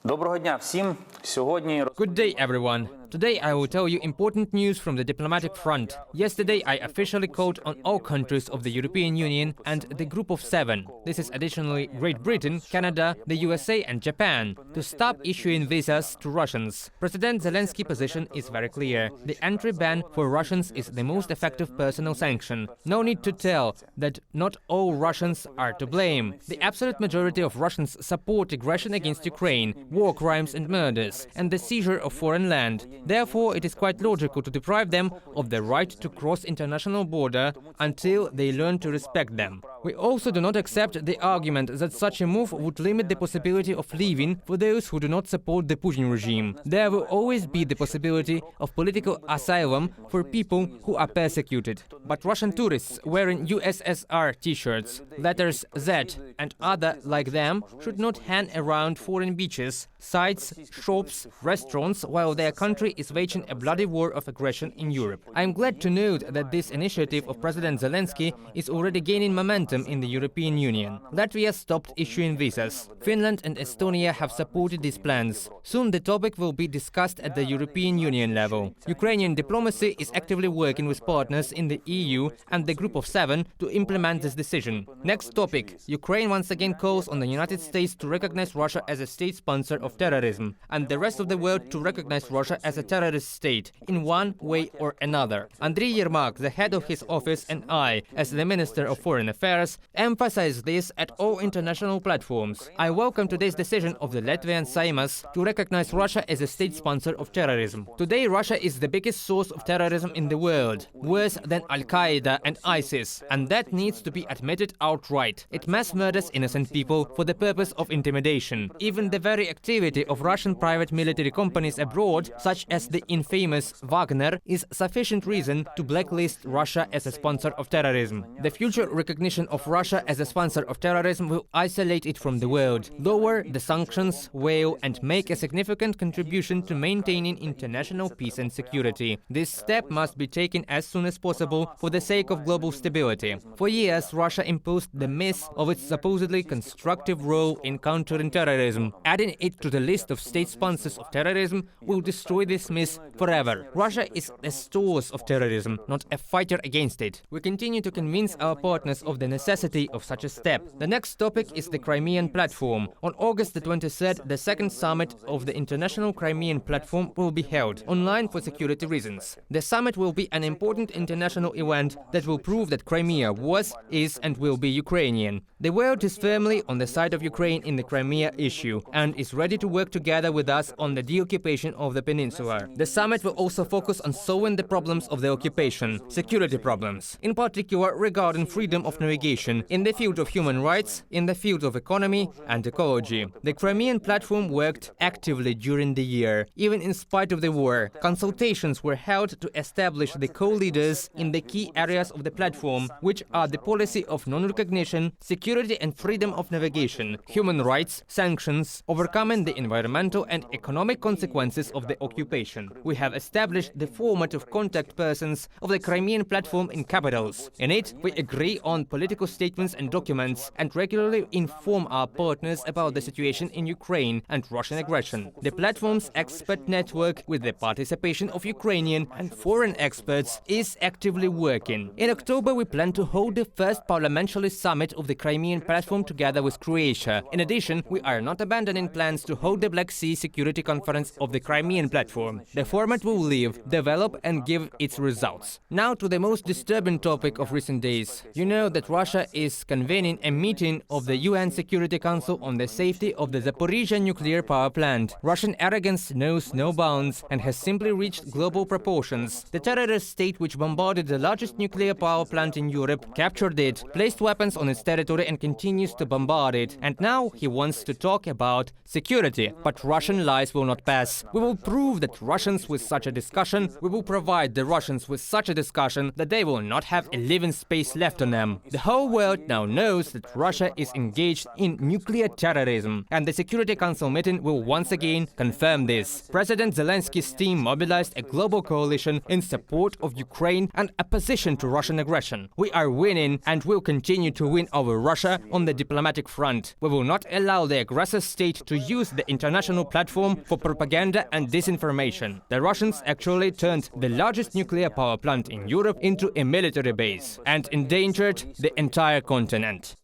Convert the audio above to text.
Доброго дня всім. Сьогодні Good day, everyone. Today I will tell you important news from the diplomatic front. Yesterday I officially called on all countries of the European Union and the Group of Seven, this is additionally Great Britain, Canada, the USA and Japan, to stop issuing visas to Russians. President Zelensky's position is very clear. The entry ban for Russians is the most effective personal sanction. No need to tell that not all Russians are to blame. The absolute majority of Russians support aggression against Ukraine, war crimes and murders, and the seizure of foreign land. Therefore, it is quite logical to deprive them of the right to cross international border until they learn to respect them. We also do not accept the argument that such a move would limit the possibility of leaving for those who do not support the Putin regime. There will always be the possibility of political asylum for people who are persecuted. But Russian tourists wearing USSR t-shirts, letters Z and other like them should not hang around foreign beaches, sites, shops, restaurants while their country is waging a bloody war of aggression in Europe. I am glad to note that this initiative of President Zelensky is already gaining momentum in the European Union. Latvia stopped issuing visas. Finland and Estonia have supported these plans. Soon the topic will be discussed at the European Union level. Ukrainian diplomacy is actively working with partners in the EU and the Group of Seven to implement this decision. Next topic. Ukraine once again calls on the United States to recognize Russia as a state sponsor of terrorism and the rest of the world to recognize Russia as a terrorist state in one way or another. Andriy Yermak, the head of his office, and I, as the Minister of Foreign Affairs, emphasize this at all international platforms. I welcome today's decision of the Latvian Seimas to recognize Russia as a state sponsor of terrorism. Today, Russia is the biggest source of terrorism in the world, worse than Al-Qaeda and ISIS, and that needs to be admitted outright. It mass murders innocent people for the purpose of intimidation. Even the very activity of Russian private military companies abroad, such as the infamous Wagner, is sufficient reason to blacklist Russia as a sponsor of terrorism. The future recognition of Russia as a sponsor of terrorism will isolate it from the world, lower the sanctions, veil and make a significant contribution to maintaining international peace and security. This step must be taken as soon as possible for the sake of global stability. For years, Russia imposed the myth of its supposedly constructive role in countering terrorism. Adding it to the list of state sponsors of terrorism will destroy this myth forever. Russia is a source of terrorism, not a fighter against it. We continue to convince our partners of the necessity of such a step. The next topic is the Crimean platform. On August the 23rd, the second summit of the International Crimean Platform will be held online for security reasons. The summit will be an important international event that will prove that Crimea was, is and will be Ukrainian. The world is firmly on the side of Ukraine in the Crimea issue and is ready to work together with us on the deoccupation of the peninsula. The summit will also focus on solving the problems of the occupation, security problems, in particular regarding freedom of navigation, in the field of human rights, in the field of economy and ecology. The Crimean platform worked actively during the year, even in spite of the war. Consultations were held to establish the co-leaders in the key areas of the platform, which are the policy of non-recognition, security and freedom of navigation, human rights, sanctions, overcoming the environmental and economic consequences of the occupation. We have established the format of contact persons of the Crimean platform in capitals. In it, we agree on political statements and documents and regularly inform our partners about the situation in Ukraine and Russian aggression. The platform's expert network, with the participation of Ukrainian and foreign experts, is actively working. In October, we plan to hold the first parliamentary summit of the Crimean platform together with Croatia. In addition, we are not abandoning plans to hold the Black Sea Security Conference of the Crimean platform. The format will live, develop and give its results. Now to the most disturbing topic of recent days. You know that Russia is convening a meeting of the UN Security Council on the safety of the Zaporizhzhia nuclear power plant. Russian arrogance knows no bounds and has simply reached global proportions. The terrorist state which bombarded the largest nuclear power plant in Europe captured it, placed weapons on its territory and continues to bombard it. And now he wants to talk about security. But Russian lies will not pass. We will prove that Russians with such a discussion, we will provide the Russians with such a discussion that they will not have a living space left on them. The whole world now knows that Russia is engaged in nuclear terrorism, and the Security Council meeting will once again confirm this. President Zelensky's team mobilized a global coalition in support of Ukraine and opposition to Russian aggression. We are winning and will continue to win over Russia on the diplomatic front. We will not allow the aggressor state to use the international platform for propaganda and disinformation. The Russians actually turned the largest nuclear power plant in Europe into a military base and endangered the entire continent.